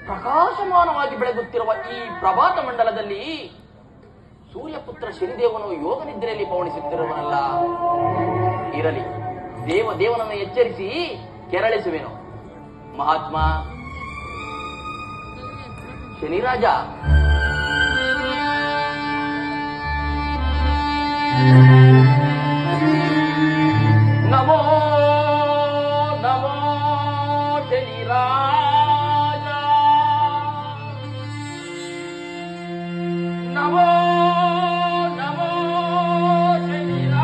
ಪ್ರಕಾಶಮಾನವಾಗಿ ಬೆಳಗುತ್ತಿರುವ ಈ ಪ್ರಭಾತ ಮಂಡಲದಲ್ಲಿ ಸೂರ್ಯಪುತ್ರ ಶನಿದೇವನು ಯೋಗ ನಿದ್ರೆಯಲ್ಲಿ ಪವಣಿಸುತ್ತಿರುವನಲ್ಲ. ಇರಲಿ, ದೇವನನ್ನು ಎಚ್ಚರಿಸಿ ಕೆರಳಿಸುವೆನು. ಮಹಾತ್ಮ ಶನಿರಾಜ, ನಮೋ ನಮೋ ಶನಿರಾಜ, ನಮೋ ನಮೋ ಶನಿರಾಜ,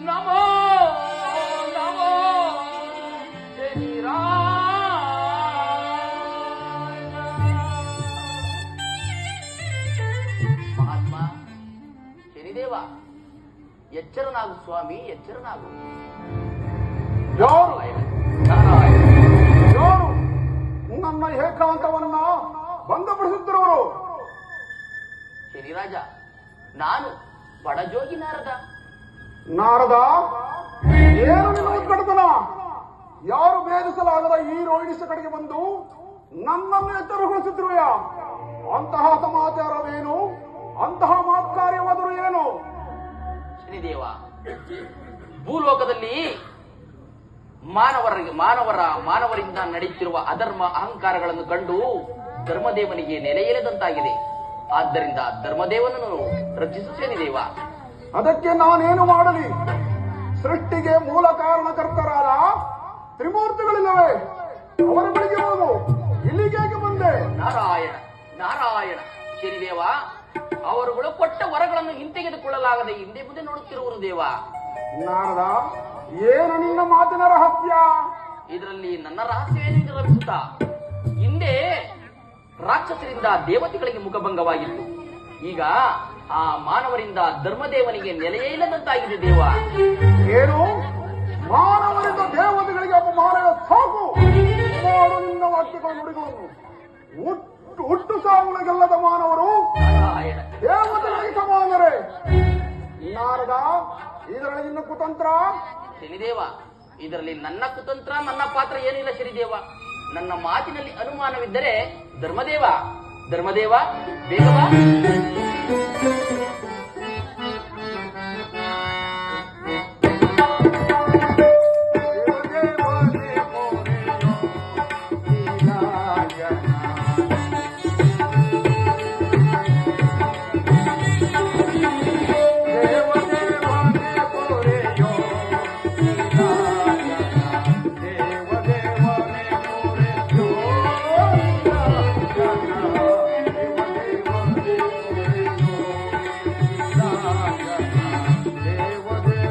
ನಮೋ ನಮೋ ಶನಿರಾಜ. ಮಹಾತ್ಮ ಶನಿದೇವ, ಎಚ್ಚರನಾಗು ಸ್ವಾಮಿ, ಎಚ್ಚರನಾಗು. ಯಾರು ನಾರಾಯಣ, ಯಾರು ನನ್ನ ಏಕಾಂತವನ್ನ ಭಂಗಪಡಿಸುತ್ತಿರುವರು? ಶನಿರಾಜ, ನಾನು ಬಡಜೋಗಿ ನಾರದ. ನಾರದ, ಏನು ನಿನ್ನ ಉದ್ಘಾಟನ? ಯಾರು ಭೇದಿಸಲಾಗದ ಈ ರೋಹಿಣಿಸ ಕಡೆಗೆ ಬಂದು ನನ್ನನ್ನು ಎಚ್ಚರಗೊಳಿಸುತ್ತಿರುವೆಯ? ಅಂತಹ ಸಮಾಚಾರವೇನು? ಅಂತಹ ಮಾತ್ಕಾರ್ಯವಾದರೂ ಏನು? ಶನಿದೇವ, ಭೂಲೋಕದಲ್ಲಿ ಮಾನವರಿಂದ ನಡೆಯುತ್ತಿರುವ ಅಧರ್ಮ ಅಹಂಕಾರಗಳನ್ನು ಕಂಡು ಧರ್ಮದೇವನಿಗೆ ನೆಲೆಯಿಲ್ಲದಂತಾಗಿದೆ. ಆದ್ದರಿಂದ ಧರ್ಮದೇವನನ್ನು ರಕ್ಷಿಸು ಶನಿದೇವ. ಅದಕ್ಕೆ ನಾನೇನು ಮಾಡಲಿ? ಸೃಷ್ಟಿಗೆ ಮೂಲ ಕಾರಣಕರ್ತರಾದ ತ್ರಿಮೂರ್ತಿಗಳಿಲ್ಲವೇ? ಅವರ ಬಳಿಗೆ ಹೋಗು. ಇಲ್ಲಿಗೇಕೆ ಬಂದೆ? ನಾರಾಯಣ ನಾರಾಯಣ. ಶನಿದೇವ, ಅವರುಗಳು ಕೊಟ್ಟ ವರಗಳನ್ನು ಹಿಂತೆಗೆದುಕೊಳ್ಳಲಾಗದೆ ಹಿಂದೆ ಮುಂದೆ ನೋಡುತ್ತಿರುವರು ದೇವ. ನಾರದ, ಏನು ನಿನ್ನ ಮಾತಿನ ರಹಸ್ಯ? ಇದರಲ್ಲಿ ನನ್ನ ರಹಸ್ಯವೇನೆಂದು ರಮಿಸುತ್ತಾ, ಹಿಂದೆ ರಾಕ್ಷಸರಿಂದ ದೇವತೆಗಳಿಗೆ ಮುಖಭಂಗವಾಗಿತ್ತು. ಈಗ ಆ ಮಾನವರಿಂದ ಧರ್ಮದೇವನಿಗೆ ನೆಲೆಯೇ ಇಲ್ಲದಂತಾಗಿದೆ ದೇವ. ಏನು? ಮಾನವರಿಂದ ದೇವತೆಗಳಿಗೆ ಅಪಮಾನವೇ ಸಾಕು. ಮಾಡು ನಿನ್ನ ವಾಕ್ಯಗಳ ನುಡಿಗಳನ್ನು. ಹುಟ್ಟು ಸಾವುಗಳಿಗೆಲ್ಲದ ಮಾನವರು ನಾರಾಯಣ ದೇವತೆಗಳಿಗೆ ಸಮಾನರೇ. ನಾರದ, ಇದರಲ್ಲಿ ನಿನ್ನ ಕುತಂತ್ರ? ಶನಿದೇವ, ಇದರಲ್ಲಿ ನನ್ನ ಕುತಂತ್ರ, ನನ್ನ ಪಾತ್ರ ಏನಿಲ್ಲ ಶನಿದೇವ. ನನ್ನ ಮಾತಿನಲ್ಲಿ ಅನುಮಾನವಿದ್ದರೆ ಧರ್ಮದೇವ ಬೇಗವಾ.